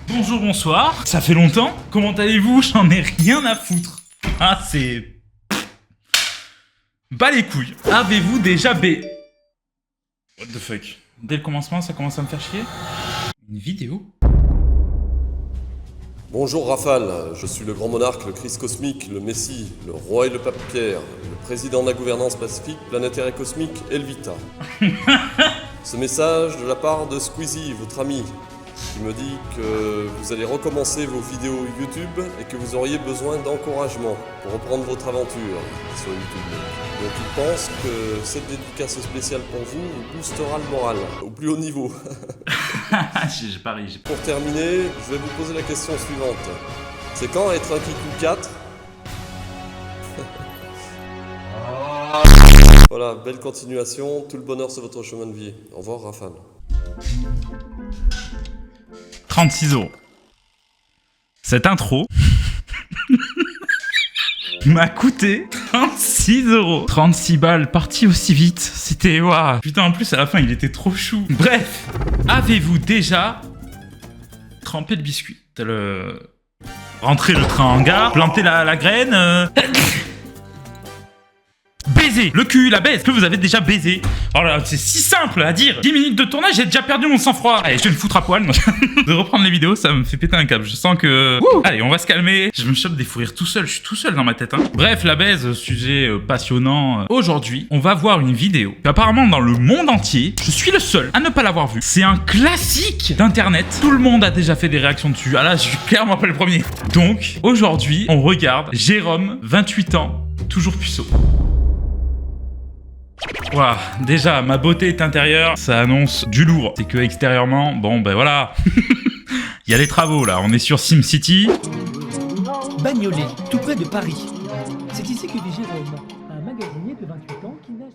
Bonjour, bonsoir, ça fait longtemps. Comment allez-vous? J'en ai rien à foutre. Ah, c'est... Bas les couilles. Avez-vous déjà What the fuck? Dès le commencement, ça commence à me faire chier. Une vidéo? Bonjour Rafale, je suis le grand monarque, le Christ cosmique, le Messie, le roi et le pape Pierre, le président de la gouvernance pacifique, planétaire et cosmique, Elvita. Ce message de la part de Squeezie, votre ami, qui me dit que vous allez recommencer vos vidéos YouTube et que vous auriez besoin d'encouragement pour reprendre votre aventure sur YouTube. Donc il pense que cette dédicace spéciale pour vous vous boostera le moral au plus haut niveau. J'ai pari. Pour terminer, je vais vous poser la question suivante. C'est quand être un Kikou 4? Voilà, belle continuation, tout le bonheur sur votre chemin de vie. Au revoir Rafale. 36 €. Cette intro m'a coûté 36 €. 36 balles, parti aussi vite. C'était... Waouh. Putain, en plus, à la fin, il était trop chou. Bref, avez-vous déjà trempé le biscuit? Rentrer le train en gare, planter la graine... Baiser, le cul, la baise, que vous avez déjà baisé. Oh là, c'est si simple à dire. 10 minutes de tournage, j'ai déjà perdu mon sang-froid. Allez, je vais me foutre à poil. De reprendre les vidéos, ça me fait péter un câble. Je sens que... Wouh. Allez, on va se calmer. Je me chope des fous rires tout seul. Je suis tout seul dans ma tête. Hein. Bref, la baise, sujet passionnant. Aujourd'hui, on va voir une vidéo qu'apparemment dans le monde entier, je suis le seul à ne pas l'avoir vue. C'est un classique d'internet. Tout le monde a déjà fait des réactions dessus. Ah là, je suis clairement pas le premier. Donc, aujourd'hui, on regarde Jérôme, 28 ans, toujours puceau. Waouh, déjà, ma beauté est intérieure, ça annonce du lourd. C'est que extérieurement, bon ben voilà. Il y a des travaux là, on est sur SimCity. Bagnolet, tout près de Paris. C'est ici que vit Jérôme, un magasinier de 28 ans qui n'a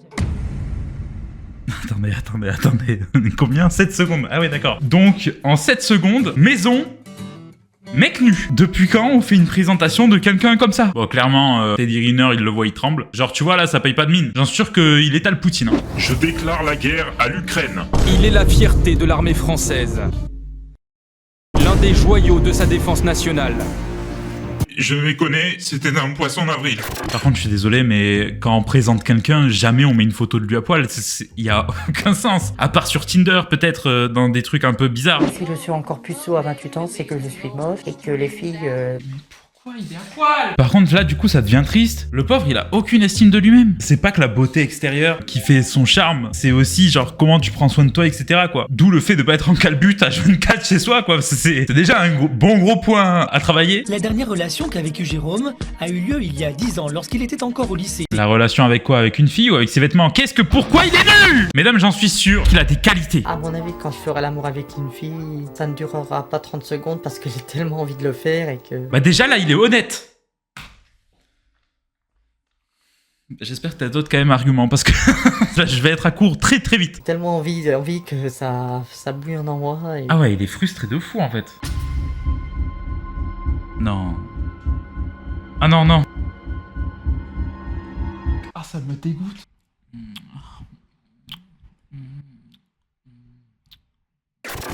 jamais... Attendez. Combien? 7 secondes. Ah ouais, d'accord. Donc, en 7 secondes, maison... Mec nu. Depuis quand on fait une présentation de quelqu'un comme ça? Bon, clairement, Teddy Riner, il le voit, il tremble. Genre, tu vois, là, ça paye pas de mine. J'en suis sûr qu'il étale Poutine. Hein. Je déclare la guerre à l'Ukraine. Il est la fierté de l'armée française. L'un des joyaux de sa défense nationale. Je me connais, c'était un poisson d'avril. Par contre, je suis désolé, mais quand on présente quelqu'un, jamais on met une photo de lui à poil. Il y a aucun sens. À part sur Tinder, peut-être, dans des trucs un peu bizarres. Si je suis encore puceau à 28 ans, c'est que je suis moche et que les filles... Pourquoi il est à poil? Par contre, là, du coup, ça devient triste. Le pauvre, il a aucune estime de lui-même. C'est pas que la beauté extérieure qui fait son charme, c'est aussi, genre, comment tu prends soin de toi, etc., quoi. D'où le fait de pas être en calbut à 24 chez soi, quoi. C'est déjà un bon gros point à travailler. La dernière relation qu'a vécue Jérôme a eu lieu il y a 10 ans, lorsqu'il était encore au lycée. La relation avec quoi? Avec une fille ou avec ses vêtements? Pourquoi il est nu? Mesdames, j'en suis sûr qu'il a des qualités. À mon avis, quand je ferai l'amour avec une fille, ça ne durera pas 30 secondes parce que j'ai tellement envie de le faire et que... Bah déjà, là, il est honnête. J'espère que t'as d'autres quand même arguments parce que là, je vais être à court très très vite. J'ai tellement envie que ça bouillonne en moi. Et... Ah ouais, il est frustré de fou en fait. Non. Ah non, non. Ah, ça me dégoûte.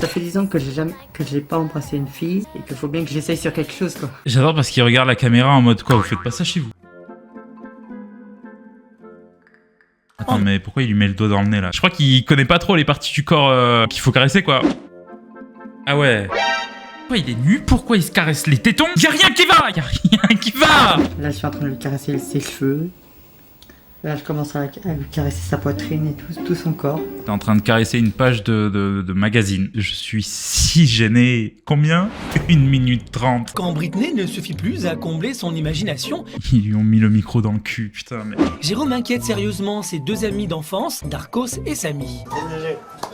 Ça fait 10 ans que j'ai pas embrassé une fille et qu'il faut bien que j'essaye sur quelque chose, quoi. J'adore parce qu'il regarde la caméra en mode quoi, vous faites pas ça chez vous? Attends, mais pourquoi il lui met le doigt dans le nez là? Je crois qu'il connaît pas trop les parties du corps qu'il faut caresser quoi. Ah ouais. Pourquoi il est nu? Pourquoi il se caresse les tétons? Y'a rien qui va! Y'a rien qui va! Là, je suis en train de lui caresser ses cheveux. Là, je commence à lui caresser sa poitrine et tout son corps. T'es en train de caresser une page de magazine. Je suis si gêné. Combien? 1 minute 30. Quand Britney ne suffit plus à combler son imagination, Ils lui ont mis le micro dans le cul, putain, mais... Jérôme inquiète sérieusement ses deux amis d'enfance, Darkos et Samy.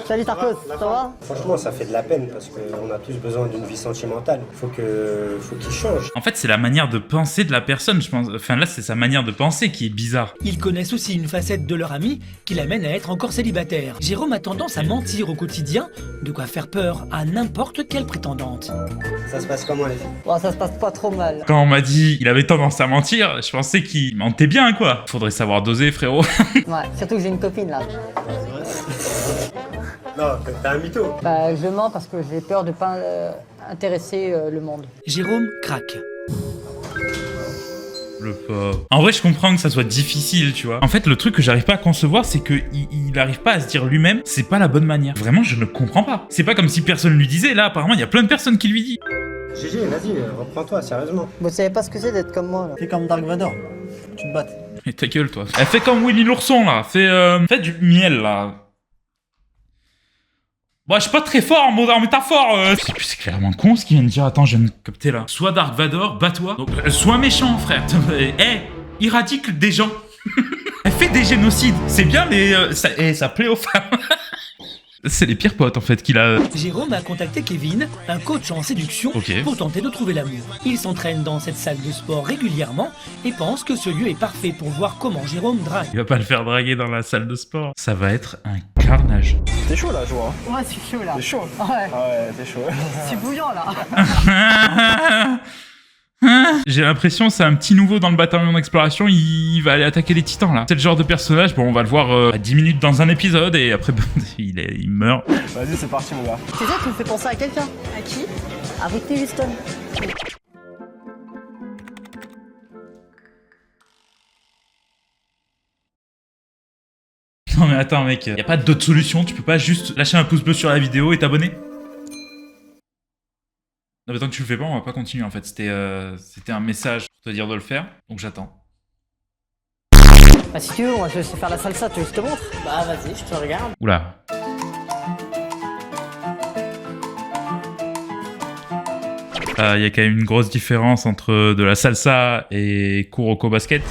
Salut Tarkos, ça va? Franchement, ça fait de la peine parce qu'on a tous besoin d'une vie sentimentale. Faut qu'il change. En fait, c'est la manière de penser de la personne, je pense. Enfin, là, c'est sa manière de penser qui est bizarre. Ils connaissent aussi une facette de leur ami qui l'amène à être encore célibataire. Jérôme a tendance à mentir au quotidien, de quoi faire peur à n'importe quelle prétendante. Ça se passe comment les filles? Bon, ça se passe pas trop mal. Quand on m'a dit qu'il avait tendance à mentir, je pensais qu'il mentait bien, quoi. Faudrait savoir doser, frérot. Ouais, surtout que j'ai une copine là. Non, t'es un mytho. Bah, je mens parce que j'ai peur de pas intéresser le monde. Jérôme craque. Le pauvre. En vrai, je comprends que ça soit difficile, tu vois. En fait, le truc que j'arrive pas à concevoir, c'est que il arrive pas à se dire lui-même, c'est pas la bonne manière. Vraiment, je ne comprends pas. C'est pas comme si personne lui disait. Là, apparemment, il y a plein de personnes qui lui disent. GG, vas-y, reprends-toi, sérieusement. Vous savez pas ce que c'est d'être comme moi là. Fais comme Dark Vador. Tu te battes. Mais ta gueule, toi. Elle fait comme Winnie l'ourson, là. Fais du miel, là. Bon, je suis pas très fort en métaphore. C'est clairement con ce qu'il vient de dire. Attends, je viens de capter là. Soit Dark Vador, bats-toi. Donc, sois méchant, frère. Éradique des gens. Elle fait des génocides. C'est bien, mais ça plaît aux femmes. C'est les pires potes en fait qu'il a. Jérôme a contacté Kevin, un coach en séduction, pour tenter de trouver l'amour. Il s'entraîne dans cette salle de sport régulièrement et pense que ce lieu est parfait pour voir comment Jérôme drague. Il va pas le faire draguer dans la salle de sport. Ça va être un carnage. T'es chaud là, je vois. Ouais, c'est chaud là. T'es chaud. Ouais. Ah ouais, t'es chaud. C'est bouillant là. J'ai l'impression c'est un petit nouveau dans le bataillon d'exploration, il va aller attaquer les titans là. C'est le genre de personnage, bon on va le voir à 10 minutes dans un épisode et après il meurt. Vas-y, c'est parti mon gars. C'est ça qui me fait penser à quelqu'un. À qui? À Whitney Houston. Non mais attends mec, y a pas d'autre solution, tu peux pas juste lâcher un pouce bleu sur la vidéo et t'abonner? Non mais tant que tu le fais pas, on va pas continuer en fait. C'était un message pour te dire de le faire, donc j'attends. Bah si tu veux, moi je vais faire la salsa, tu veux que je te montre? Bah vas-y, je te regarde. Oula. Il y a quand même une grosse différence entre de la salsa et Kuroko Basket.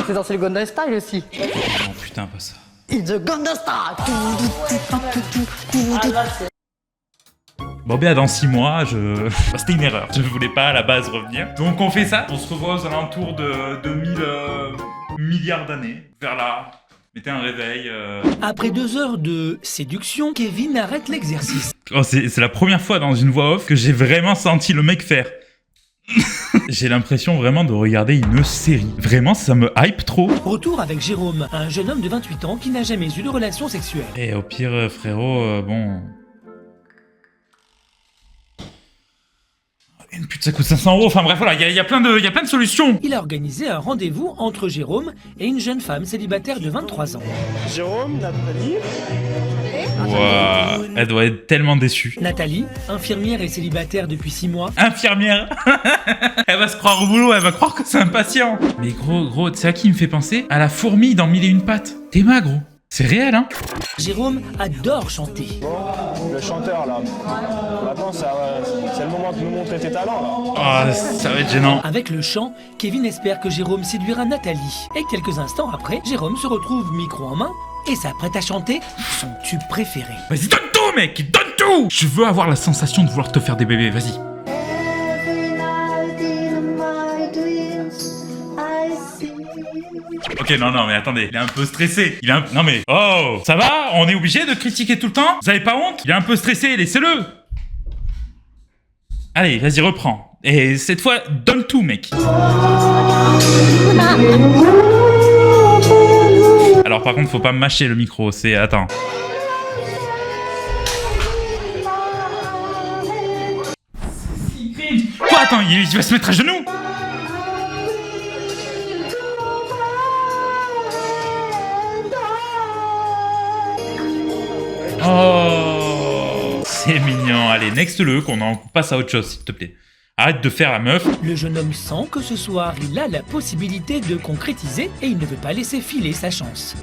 C'est dans le Gundam Style aussi. Oh putain, pas ça. It's a Gundam Style. Bon ben dans 6 mois, c'était une erreur. Je voulais pas à la base revenir. Donc on fait ça. On se revoit aux alentours de 2000 milliards d'années. Vers là. Mettez un réveil. Après 2 heures de séduction, Kevin arrête l'exercice. Oh, c'est la première fois dans une voix off que j'ai vraiment senti le mec faire. J'ai l'impression vraiment de regarder une série. Vraiment, ça me hype trop. Retour avec Jérôme, un jeune homme de 28 ans qui n'a jamais eu de relation sexuelle. Et au pire, frérot, bon... Une pute, ça coûte 500 €. Enfin bref, voilà, il y a plein de solutions. Il a organisé un rendez-vous entre Jérôme et une jeune femme célibataire de 23 ans. Jérôme, Nathalie. Wow, elle doit être tellement déçue. Nathalie, infirmière et célibataire depuis 6 mois. Infirmière. Elle va se croire au boulot, elle va croire que c'est un patient. Mais gros, tu sais à qui il me fait penser? À la fourmi dans 1001 pattes. T'es magre, gros. C'est réel, hein? Jérôme adore chanter. Bon, le chanteur là. Maintenant, c'est le moment de nous montrer tes talents là. Oh, ça va être gênant. Avec le chant, Kevin espère que Jérôme séduira Nathalie. Et quelques instants après, Jérôme se retrouve micro en main et s'apprête à chanter son tube préféré. Vas-y, donne tout, mec! Donne tout! Je veux avoir la sensation de vouloir te faire des bébés, vas-y. Ok, non, mais attendez, il est un peu stressé. Non mais, oh, ça va? On est obligé de critiquer tout le temps? Vous avez pas honte? Il est un peu stressé, laissez-le. Allez, vas-y, reprends. Et cette fois, donne tout, mec. Alors par contre, faut pas mâcher le micro, c'est... Attends. Quoi? Attends, il va se mettre à genoux? Oh, c'est mignon. Allez, next-le, qu'on en passe à autre chose, s'il te plaît. Arrête de faire la meuf. Le jeune homme sent que ce soir, il a la possibilité de concrétiser et il ne veut pas laisser filer sa chance.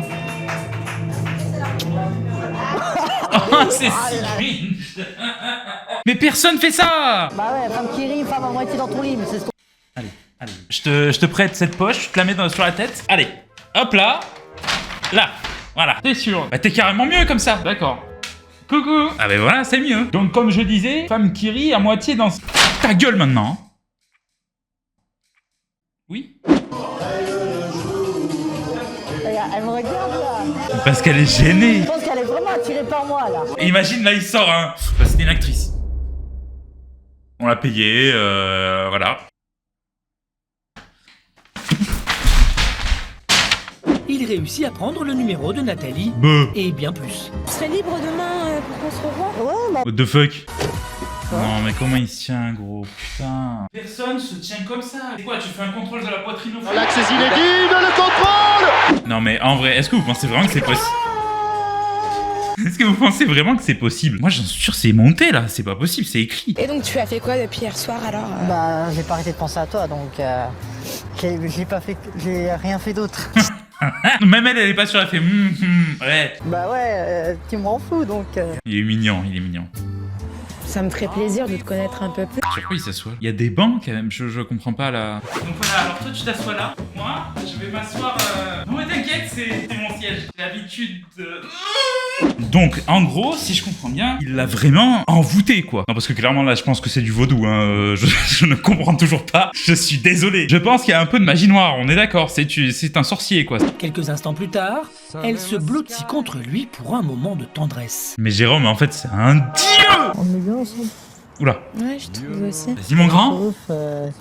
Oh, c'est si cringe. Mais personne fait ça. Bah ouais, femme qui rit, femme à moitié dans ton lit, mais c'est ce qu'on... Allez. Je te prête cette poche, je te la mets sur la tête. Allez, hop là. Là. Voilà, t'es sûr? Bah t'es carrément mieux comme ça. D'accord. Coucou. Ah bah voilà, c'est mieux. Donc comme je disais, femme qui rit à moitié dans... Ta gueule maintenant. Oui? Elle me regarde là. Parce qu'elle est gênée. Je pense qu'elle est vraiment attiré par moi, là. Et imagine, là, il sort un... Bah, c'était une actrice. On l'a payé, voilà. Il réussit à prendre le numéro de Nathalie et bien plus. Tu serais libre demain pour qu'on se revoie? Ouais, bah... What the fuck? Non mais comment il se tient gros, putain. Personne se tient comme ça. C'est quoi, tu fais un contrôle de la poitrine au fond? L'accès inédit de le contrôle. Non mais en vrai, est-ce que vous pensez vraiment que c'est possible? Est-ce que vous pensez vraiment que c'est possible? Moi j'en suis sûr c'est monté là, c'est pas possible, c'est écrit. Et donc tu as fait quoi depuis hier soir alors? Bah, j'ai pas arrêté de penser à toi, donc... j'ai rien fait d'autre. Même elle est pas sûre, elle fait ouais. Bah ouais, tu m'en fous, donc... Il est mignon, il est mignon. Ça me ferait plaisir de te connaître un peu plus. Sur quoi il s'assoit? Il y a des bancs quand même, je comprends pas là. Donc voilà, alors toi tu t'assois là, moi je vais m'asseoir... Non mais t'inquiète, c'est mon siège. J'ai l'habitude de... Donc en gros, si je comprends bien, il l'a vraiment envoûté quoi. Non parce que clairement là je pense que c'est du vaudou, hein. Je ne comprends toujours pas. Je suis désolé. Je pense qu'il y a un peu de magie noire, on est d'accord, c'est un sorcier quoi. Quelques instants plus tard, elle se blottit contre lui pour un moment de tendresse. Mais Jérôme en fait c'est un dieu. On est bien ensemble. Oula. Ouais, je trouve aussi. Vas-y mon grand.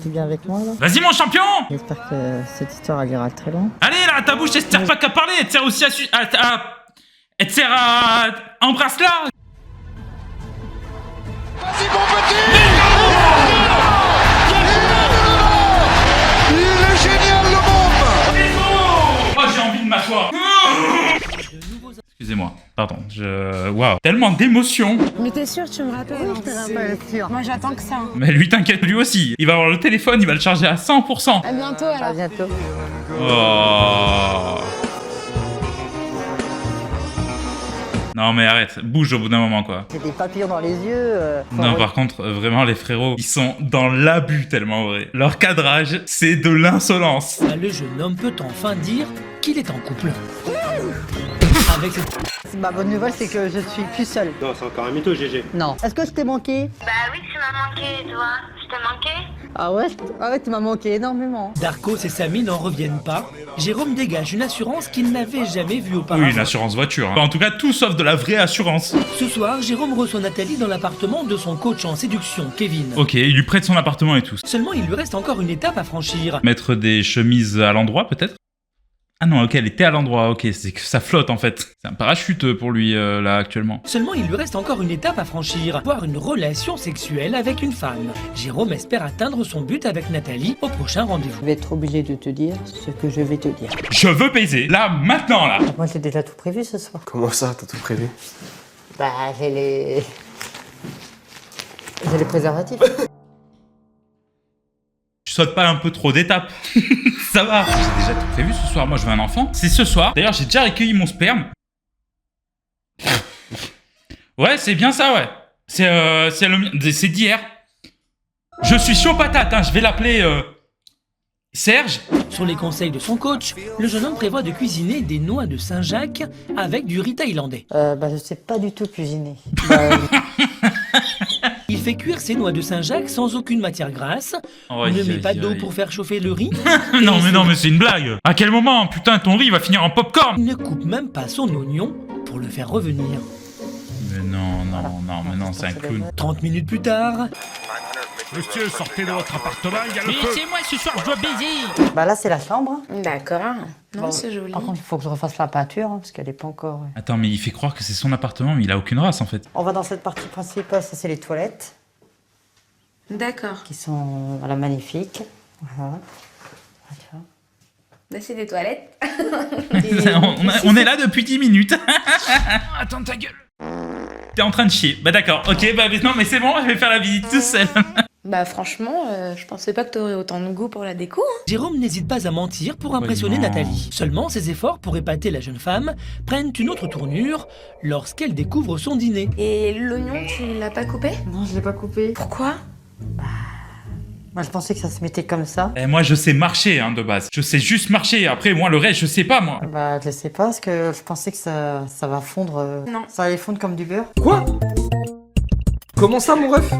Tu viens avec moi, là? Vas-y mon champion. J'espère que cette histoire, elle ira très loin. Allez là, ta bouche elle sert pas qu'à parler, elle te sert aussi elle te sert à... Embrasse-la. Vas-y mon petit. Il est génial le bombe. Oh, j'ai envie de m'asseoir. Excusez-moi, pardon, Waouh, tellement d'émotions. Mais t'es sûr, tu me rappelles? sûr. Moi j'attends que ça. Mais lui, t'inquiète, lui aussi. Il va avoir le téléphone, il va le charger à 100%. À bientôt alors. À bientôt. Oh. Non mais arrête, bouge au bout d'un moment quoi. J'ai des papillons dans les yeux. Non par contre, vraiment les frérots, ils sont dans l'abus tellement vrai. Leur cadrage, c'est de l'insolence. Le jeune homme peut enfin dire qu'il est en couple. Avec cette... Ma bonne nouvelle, c'est que je suis plus seule. Non, c'est encore un mytho, GG. Non. Est-ce que je t'ai manqué? Bah oui, tu m'as manqué, toi. Je t'ai manqué? Ah ouais, tu m'as manqué énormément. Darkos et Samy n'en reviennent pas. Jérôme dégage une assurance qu'il n'avait jamais vue auparavant. Oui, une assurance voiture. Hein. En tout cas, tout sauf de la vraie assurance. Ce soir, Jérôme reçoit Nathalie dans l'appartement de son coach en séduction, Kevin. Ok, il lui prête son appartement et tout. Seulement, il lui reste encore une étape à franchir. Mettre des chemises à l'endroit, peut-être? Ah non, ok, elle était à l'endroit, ok, c'est que ça flotte en fait. C'est un parachute pour lui, là, actuellement. Seulement, il lui reste encore une étape à franchir, avoir une relation sexuelle avec une femme. Jérôme espère atteindre son but avec Nathalie au prochain rendez-vous. Je vais être obligé de te dire ce que je vais te dire. Je veux baiser, là, maintenant, là. Moi, j'ai déjà tout prévu ce soir. Comment ça, t'as tout prévu? Bah, j'ai les préservatifs. Tu sautes pas un peu trop d'étapes. Ça va. J'ai déjà tout prévu ce soir. Moi, je veux un enfant. C'est ce soir. D'ailleurs, j'ai déjà recueilli mon sperme. Ouais, c'est bien ça, ouais. C'est d'hier. Je suis chaud patate, hein. Je vais l'appeler Serge. Sur les conseils de son coach, le jeune homme prévoit de cuisiner des noix de Saint-Jacques avec du riz thaïlandais. Bah, je sais pas du tout cuisiner. Il fait cuire ses noix de Saint-Jacques sans aucune matière grasse. Ne met pas d'eau pour faire chauffer le riz. Non mais c'est une blague. À quel moment? Putain, ton riz va finir en popcorn. Il ne coupe même pas son oignon pour le faire revenir. Mais non, c'est un clown. 30 minutes plus tard... Monsieur, sortez de votre appartement, il y a le feu. Mais c'est moi ce soir, je dois baiser. Bah là, c'est la chambre. D'accord. Non, Bon, c'est joli. Par contre, il faut que je refasse la peinture, hein, parce qu'elle est pas encore... Attends, mais il fait croire que c'est son appartement, mais il a aucune race en fait. On va dans cette partie principale, ça c'est les toilettes. D'accord. Qui sont voilà, magnifiques. Voilà. Là, c'est des toilettes. On est là depuis 10 minutes. Attends ta gueule. T'es en train de chier. Bah d'accord, ok, bah non mais c'est bon, je vais faire la visite tout seul. Bah franchement, je pensais pas que t'aurais autant de goût pour la déco. Hein. Jérôme n'hésite pas à mentir pour impressionner Nathalie. Seulement, ses efforts pour épater la jeune femme prennent une autre tournure lorsqu'elle découvre son dîner. Et l'oignon, tu l'as pas coupé? Non, je l'ai pas coupé. Pourquoi? Moi, je pensais que ça se mettait comme ça. Et moi, je sais marcher, hein, de base. Je sais juste marcher. Après, moi, le reste, je sais pas, moi. Bah, je sais pas, parce que je pensais que ça va fondre... Non. Ça allait fondre comme du beurre. Quoi? Comment ça, mon ref?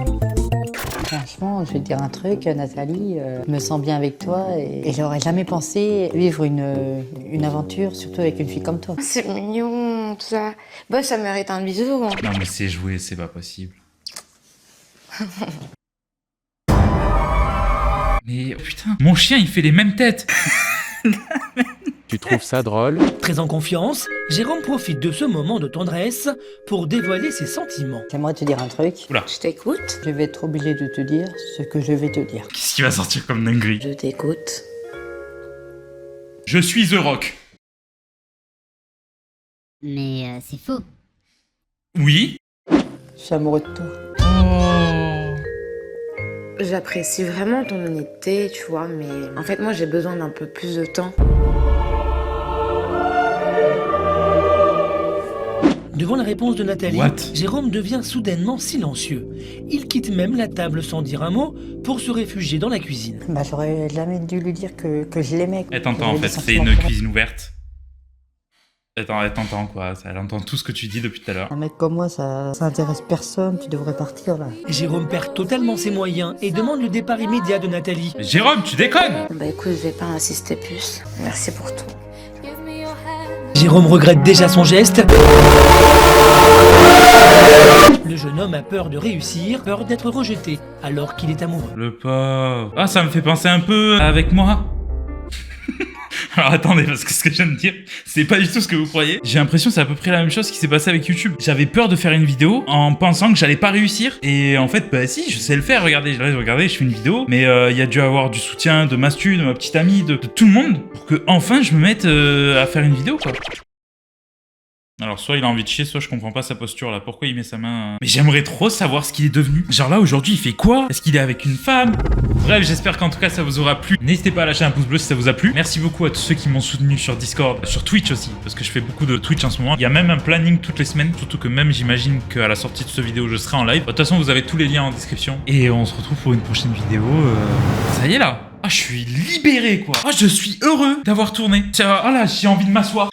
Franchement, je vais te dire un truc, Nathalie, je me sens bien avec toi et j'aurais jamais pensé vivre une aventure, surtout avec une fille comme toi. C'est mignon, tout ça. Bah, ça mérite un bisou. Hein. Non, mais c'est joué, c'est pas possible. Mais putain, mon chien, il fait les mêmes têtes. Tu trouves ça drôle? Très en confiance, Jérôme profite de ce moment de tendresse pour dévoiler ses sentiments. J'aimerais te dire un truc. Oula. Je t'écoute. Je vais être obligé de te dire ce que je vais te dire. Qu'est-ce qui va sortir comme dinguerie? Je t'écoute. Je suis The Rock. Mais c'est faux. Oui. Je suis amoureux de toi. J'apprécie vraiment ton honnêteté, tu vois, mais en fait, moi, j'ai besoin d'un peu plus de temps. Devant la réponse de Nathalie, What? Jérôme devient soudainement silencieux. Il quitte même la table sans dire un mot pour se réfugier dans la cuisine. Bah, j'aurais jamais dû lui dire que je l'aimais. Elle t'entend en fait, c'est une cuisine ouverte. Elle t'entend quoi, elle entend tout ce que tu dis depuis tout à l'heure. Un mec comme moi, ça intéresse personne, tu devrais partir là. Jérôme perd totalement ses moyens et demande le départ immédiat de Nathalie. Mais Jérôme, tu déconnes! Bah écoute, je vais pas insister plus. Merci pour tout. Jérôme regrette déjà son geste. Le jeune homme a peur de réussir, peur d'être rejeté, alors qu'il est amoureux. Le pauvre. Ah, ça me fait penser un peu avec moi. Alors attendez, parce que ce que je viens de dire, c'est pas du tout ce que vous croyez. J'ai l'impression que c'est à peu près la même chose qui s'est passé avec YouTube. J'avais peur de faire une vidéo en pensant que j'allais pas réussir. Et en fait, bah si, je sais le faire. Regardez, je fais une vidéo. Mais il y a dû avoir du soutien de Mastu, de ma petite amie, de tout le monde pour que enfin je me mette à faire une vidéo, quoi. Alors soit il a envie de chier, soit je comprends pas sa posture là. Pourquoi il met sa main... Mais j'aimerais trop savoir ce qu'il est devenu. Genre là aujourd'hui il fait quoi? Est-ce qu'il est avec une femme? Bref, j'espère qu'en tout cas ça vous aura plu. N'hésitez pas à lâcher un pouce bleu si ça vous a plu. Merci beaucoup à tous ceux qui m'ont soutenu sur Discord, sur Twitch aussi, parce que je fais beaucoup de Twitch en ce moment. Il y a même un planning toutes les semaines, surtout que même j'imagine qu'à la sortie de cette vidéo je serai en live. De toute façon vous avez tous les liens en description. Et on se retrouve pour une prochaine vidéo. Ça y est là. Ah, je suis libéré quoi. Ah, je suis heureux d'avoir tourné. Ah là, j'ai envie de m'asseoir.